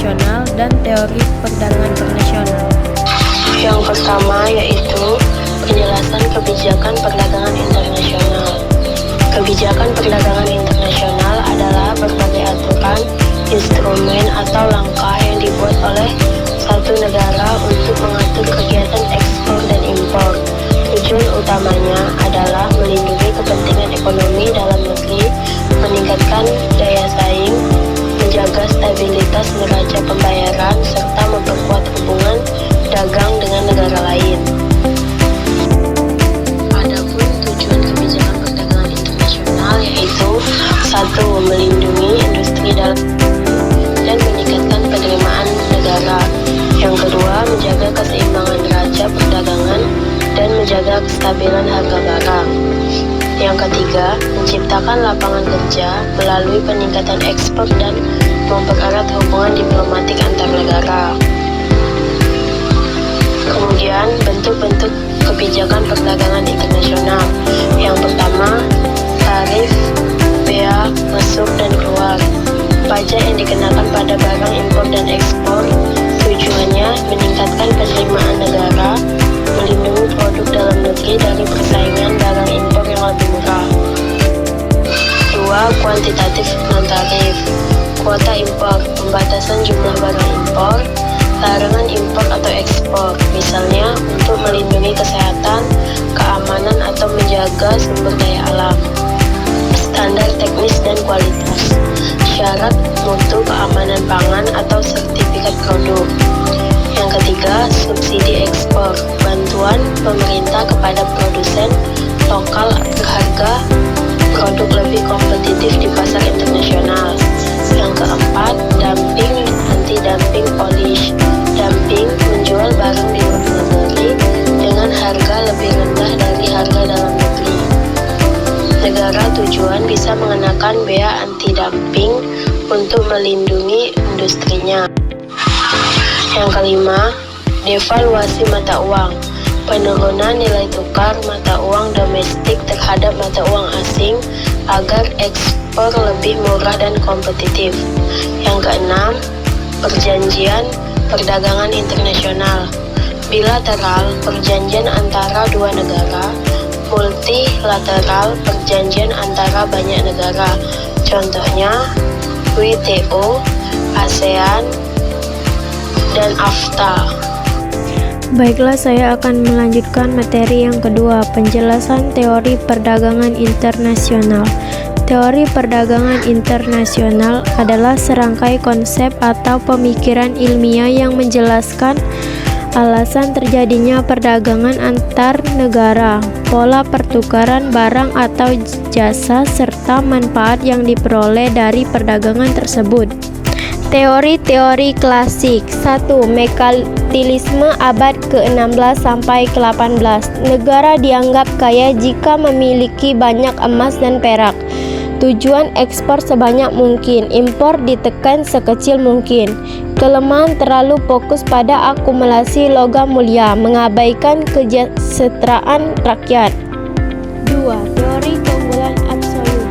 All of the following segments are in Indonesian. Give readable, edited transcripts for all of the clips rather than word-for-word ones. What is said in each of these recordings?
internasional dan teori perdagangan internasional. Yang pertama yaitu penjelasan kebijakan perdagangan internasional. Kebijakan perdagangan internasional adalah berbagai aturan, instrumen atau langkah yang dibuat oleh satu negara untuk mengatur kegiatan ekspor dan impor. Tujuan utamanya adalah melindungi kepentingan ekonomi dalam negeri, meningkatkan daya saing, menjaga stabilitas neraca pembayaran, serta memperkuat hubungan dagang dengan negara lain. Adapun tujuan kebijakan perdagangan internasional yaitu 1. Melindungi industri dalam dan meningkatkan penerimaan negara. Yang kedua, menjaga keseimbangan neraca perdagangan dan menjaga kestabilan harga barang. Yang ketiga, menciptakan lapangan kerja melalui peningkatan ekspor dan mempererat hubungan diplomatik antar negara. Kemudian, bentuk-bentuk kebijakan perdagangan internasional. Yang pertama, tarif, bea, masuk dan keluar. Pajak yang dikenakan pada barang impor dan ekspor tujuannya meningkatkan penerimaan negara, melindungi produk dalam negeri dari persaingan barang impor yang lebih murah. 2. Kuantitatif non-tarif. Kuota impor, pembatasan jumlah barang impor, larangan impor atau ekspor, misalnya untuk melindungi kesehatan, keamanan atau menjaga sumber daya alam. Standar teknis dan kualitas, syarat mutu keamanan pangan atau sertifikat produk. Yang ketiga, subsidi ekspor, bantuan pemerintah kepada produsen lokal agar harga produk lebih kompetitif di pasar internasional. Yang keempat, dumping, anti-dumping policy. Dumping, menjual barang di luar negeri dengan harga lebih rendah dari harga dalam negeri. Negara tujuan bisa mengenakan bea anti-dumping untuk melindungi industrinya. Yang kelima, devaluasi mata uang, penurunan nilai tukar mata uang domestik terhadap mata uang asing agar ekspor lebih murah dan kompetitif. Yang keenam, perjanjian perdagangan internasional, bilateral, perjanjian antara dua negara, multilateral, perjanjian antara banyak negara, contohnya WTO, ASEAN, dan AFTA. Baiklah, saya akan melanjutkan materi yang kedua, penjelasan teori perdagangan internasional. Teori perdagangan internasional adalah serangkai konsep atau pemikiran ilmiah yang menjelaskan alasan terjadinya perdagangan antar negara, pola pertukaran barang atau jasa, serta manfaat yang diperoleh dari perdagangan tersebut. Teori-teori klasik. 1. Merkantilisme abad ke-16 sampai ke-18. Negara dianggap kaya jika memiliki banyak emas dan perak. Tujuan ekspor sebanyak mungkin, impor ditekan sekecil mungkin. Kelemahan terlalu fokus pada akumulasi logam mulia, mengabaikan kesejahteraan rakyat. 2. Teori keunggulan absolut.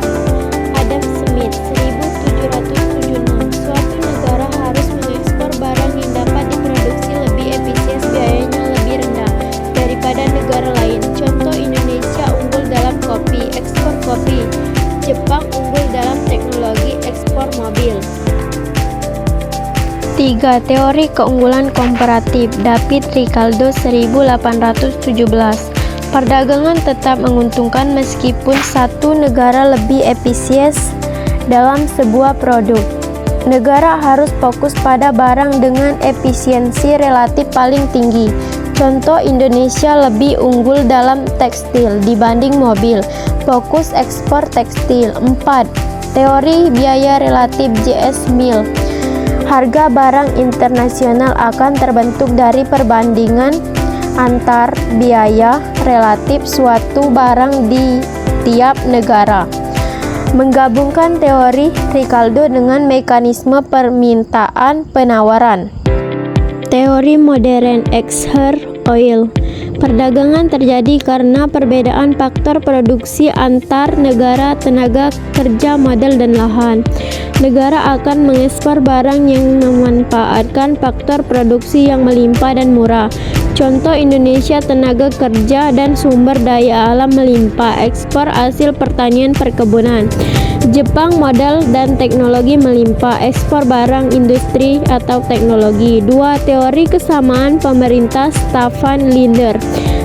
Adam Smith, 1776. Suatu negara harus mengekspor barang yang dapat diproduksi lebih efisien, biayanya lebih rendah daripada negara lain. Contoh, Indonesia unggul dalam kopi, ekspor kopi. Jepang unggul dalam teknologi, ekspor mobil. 3. Teori keunggulan komparatif. David Ricardo, 1817. Perdagangan tetap menguntungkan meskipun satu negara lebih efisien dalam sebuah produk. Negara harus fokus pada barang dengan efisiensi relatif paling tinggi. Contoh, Indonesia lebih unggul dalam tekstil dibanding mobil. Fokus ekspor tekstil. 4. Teori biaya relatif J.S. Mill. Harga barang internasional akan terbentuk dari perbandingan antar biaya relatif suatu barang di tiap negara. Menggabungkan teori Ricardo dengan mekanisme permintaan penawaran. Teori modern Exer Oil. Perdagangan terjadi karena perbedaan faktor produksi antar negara, tenaga kerja, modal, dan lahan. Negara akan mengekspor barang yang memanfaatkan faktor produksi yang melimpah dan murah. Contoh Indonesia, tenaga kerja dan sumber daya alam melimpah, ekspor hasil pertanian perkebunan. Jepang, modal dan teknologi melimpah, ekspor barang industri atau teknologi. 2. Teori kesamaan pemerintah Stefan Linder.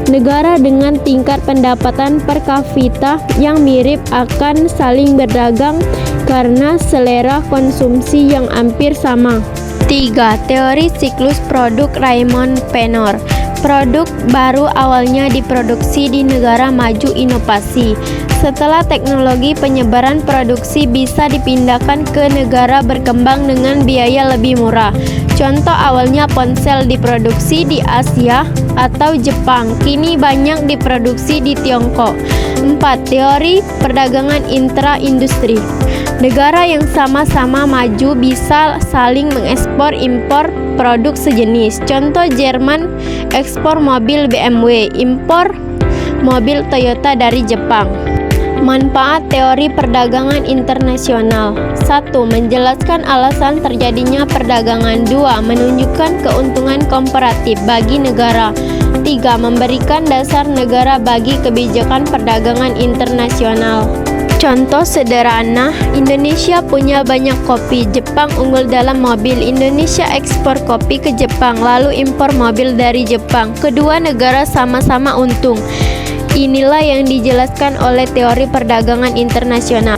Negara dengan tingkat pendapatan per kapita yang mirip akan saling berdagang karena selera konsumsi yang hampir sama. 3. Teori siklus produk Raymond Penor. Produk baru awalnya diproduksi di negara maju inovasi. Setelah teknologi penyebaran produksi bisa dipindahkan ke negara berkembang dengan biaya lebih murah. Contoh awalnya ponsel diproduksi di Asia atau Jepang, kini banyak diproduksi di Tiongkok. 4. Teori perdagangan intra-industri. Negara yang sama-sama maju bisa saling mengekspor impor produk sejenis. Contoh Jerman ekspor mobil BMW, impor mobil Toyota dari Jepang. Manfaat teori perdagangan internasional. 1. Menjelaskan alasan terjadinya perdagangan. 2. Menunjukkan keuntungan komparatif bagi negara. 3. Memberikan dasar negara bagi kebijakan perdagangan internasional. Contoh sederhana, Indonesia punya banyak kopi, Jepang unggul dalam mobil, Indonesia ekspor kopi ke Jepang, lalu impor mobil dari Jepang. Kedua negara sama-sama untung. Inilah yang dijelaskan oleh teori perdagangan internasional.